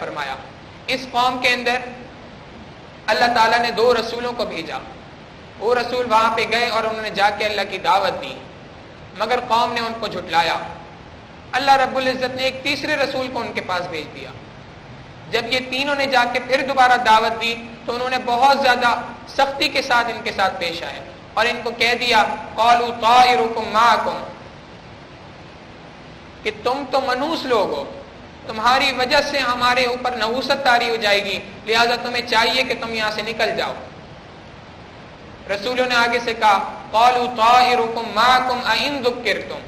فرمایا اس قوم کے اندر اللہ تعالیٰ نے 2 رسولوں کو بھیجا. وہ رسول وہاں پہ گئے اور انہوں نے جا کے اللہ کی دعوت دی، مگر قوم نے ان کو جھٹلایا. اللہ رب العزت نے ایک تیسرے رسول کو ان کے پاس بھیج دیا. جب یہ تینوں نے جا کے پھر دوبارہ دعوت دی تو انہوں نے بہت زیادہ سختی کے ساتھ ان کے ساتھ پیش آئے اور ان کو کہہ دیا قالوا طائرکم معکم، کہ تم تو منحوس لوگ ہو، تمہاری وجہ سے ہمارے اوپر نحوست طاری ہو جائے گی، لہذا تمہیں چاہیے کہ تم یہاں سے نکل جاؤ. رسولوں نے آگے سے کہا قالوا طائرکم معکم ان ذکرتم،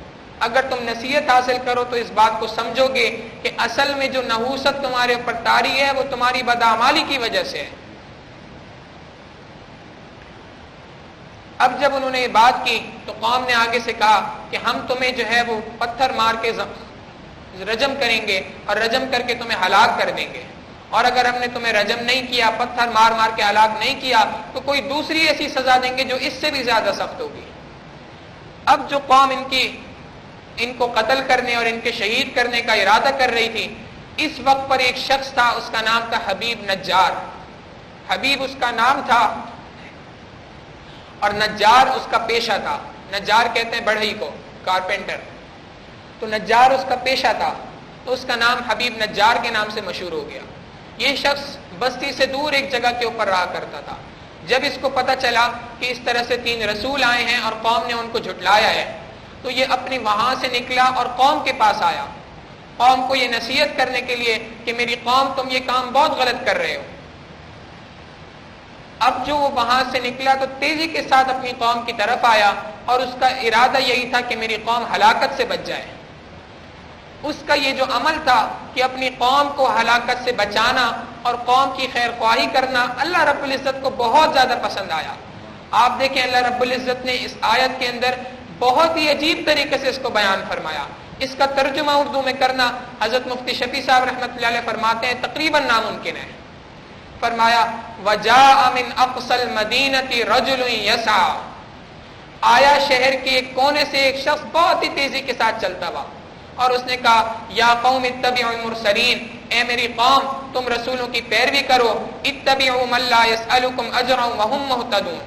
اگر تم نصیحت حاصل کرو تو اس بات کو سمجھو گے کہ اصل میں جو نحوست تمہارے اوپر طاری ہے وہ تمہاری بدعمالی کی وجہ سے ہے. اب جب انہوں نے یہ بات کی تو قوم نے آگے سے کہا کہ ہم تمہیں جو ہے وہ پتھر مار کے رجم کریں گے اور رجم کر کے تمہیں ہلاک کر دیں گے، اور اگر ہم نے تمہیں رجم نہیں کیا، پتھر مار مار کے ہلاک نہیں کیا، تو کوئی دوسری ایسی سزا دیں گے جو اس سے بھی زیادہ سخت ہوگی. اب جو قوم ان کو قتل کرنے اور ان کے شہید کرنے کا ارادہ کر رہی تھی، اس وقت پر ایک شخص تھا، اس کا نام تھا حبیب نجار. حبیب اس کا نام تھا اور نجار اس کا پیشہ تھا. نجار کہتے ہیں بڑھئی کو، کارپینٹر. تو نجار اس کا پیشہ تھا، تو اس کا نام حبیب نجار کے نام سے مشہور ہو گیا. یہ شخص بستی سے دور ایک جگہ کے اوپر رہا کرتا تھا. جب اس کو پتہ چلا کہ اس طرح سے 3 رسول آئے ہیں اور قوم نے ان کو جھٹلایا ہے، تو یہ اپنی وہاں سے نکلا اور قوم کے پاس آیا، قوم کو یہ نصیحت کرنے کے لیے کہ میری قوم تم یہ کام بہت غلط کر رہے ہو. اب جو وہ وہاں سے نکلا تو تیزی کے ساتھ اپنی قوم کی طرف آیا اور اس کا ارادہ یہی تھا کہ میری قوم ہلاکت سے بچ جائے. اس کا یہ جو عمل تھا کہ اپنی قوم کو ہلاکت سے بچانا اور قوم کی خیر خواہی کرنا اللہ رب العزت کو بہت زیادہ پسند آیا. آپ دیکھیں اللہ رب العزت نے اس آیت کے اندر بہت ہی عجیب طریقے سے اس کو بیان فرمایا. اس کا ترجمہ اردو میں کرنا حضرت مفتی شفیع صاحب رحمۃ اللہ علیہ فرماتے ہیں تقریباً ناممکن ہے. فرمایا وجاء من اقصى المدینہ رجل یسعى، آیا شہر کے ایک کونے سے ایک شخص بہت ہی تیزی کے ساتھ چلتا ہوا اور اس نے کہا یا قوم اتبعوا المرسلین، اے میری قوم تم رسولوں کی پیروی کرو، اتبعوا من لا يسألكم اجرا وهم مهتدون،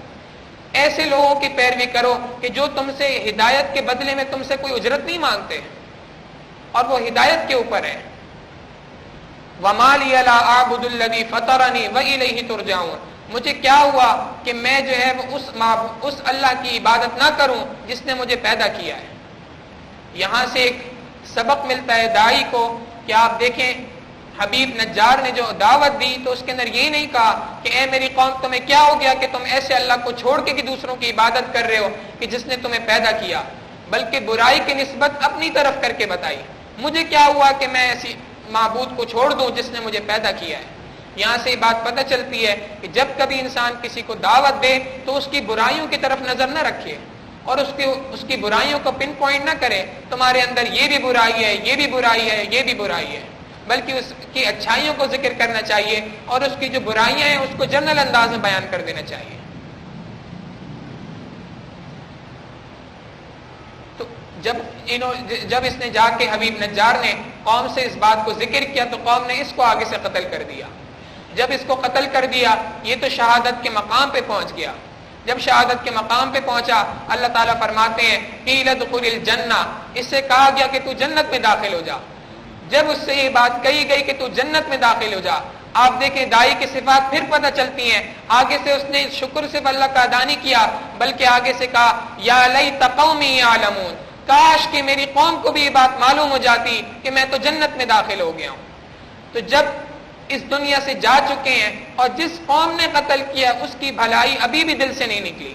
ایسے لوگوں کی پیروی کرو کہ جو تم سے ہدایت کے بدلے میں تم سے کوئی اجرت نہیں مانگتے اور وہ ہدایت کے اوپر ہے. وَمَا لِيَ لَا أَعْبُدُ الَّذِي فَطَرَنِي وَإِلَيْهِ تُرْجَعُونَ، مجھے کیا ہوا کہ میں جو ہے وہ اس اللہ کی عبادت نہ کروں جس نے مجھے پیدا کیا ہے. یہاں سے ایک سبق ملتا ہے داعی کو کہ آپ دیکھیں حبیب نجار نے جو دعوت دی تو اس کے اندر یہ نہیں کہا کہ اے میری قوم تمہیں کیا ہو گیا کہ تم ایسے اللہ کو چھوڑ کے کہ دوسروں کی عبادت کر رہے ہو کہ جس نے تمہیں پیدا کیا، بلکہ برائی کی نسبت اپنی طرف کر کے بتائی. مجھے کیا ہوا کہ میں ایسی معبود کو چھوڑ دوں جس نے مجھے پیدا کیا ہے. یہاں سے یہ بات پتہ چلتی ہے کہ جب کبھی انسان کسی کو دعوت دے تو اس کی برائیوں کی طرف نظر نہ رکھے اور اس کی برائیوں کو پن پوائنٹ نہ کرے تمہارے اندر یہ بھی برائی ہے، یہ بھی برائی ہے، یہ بھی برائی ہے، بلکہ اس کی اچھائیوں کو ذکر کرنا چاہیے اور اس کی جو برائیاں ہیں اس کو جنرل انداز میں بیان کر دینا چاہیے. تو جب اس نے جا کے حبیب نجار نے قوم سے اس بات کو ذکر کیا تو قوم نے اس کو آگے سے قتل کر دیا. جب اس کو قتل کر دیا یہ تو شہادت کے مقام پہ پہنچ گیا. جب شہادت کے مقام پہ پہنچا اللہ تعالیٰ فرماتے ہیں قیل ادخل الجنہ، اس سے کہا گیا کہ تو جنت میں داخل ہو جا. جب اس سے یہ بات کہی گئی کہ تو جنت میں داخل ہو جا، آپ دیکھیں داعی کی صفات پھر پتہ چلتی ہیں. آگے سے اس نے شکر صرف اللہ کا ادا نہیں کیا بلکہ آگے سے کہا یا لیت قومی یعلمون، کاش کہ میری قوم کو بھی یہ بات معلوم ہو جاتی کہ میں تو جنت میں داخل ہو گیا ہوں. تو جب اس دنیا سے جا چکے ہیں اور جس قوم نے قتل کیا اس کی بھلائی ابھی بھی دل سے نہیں نکلی.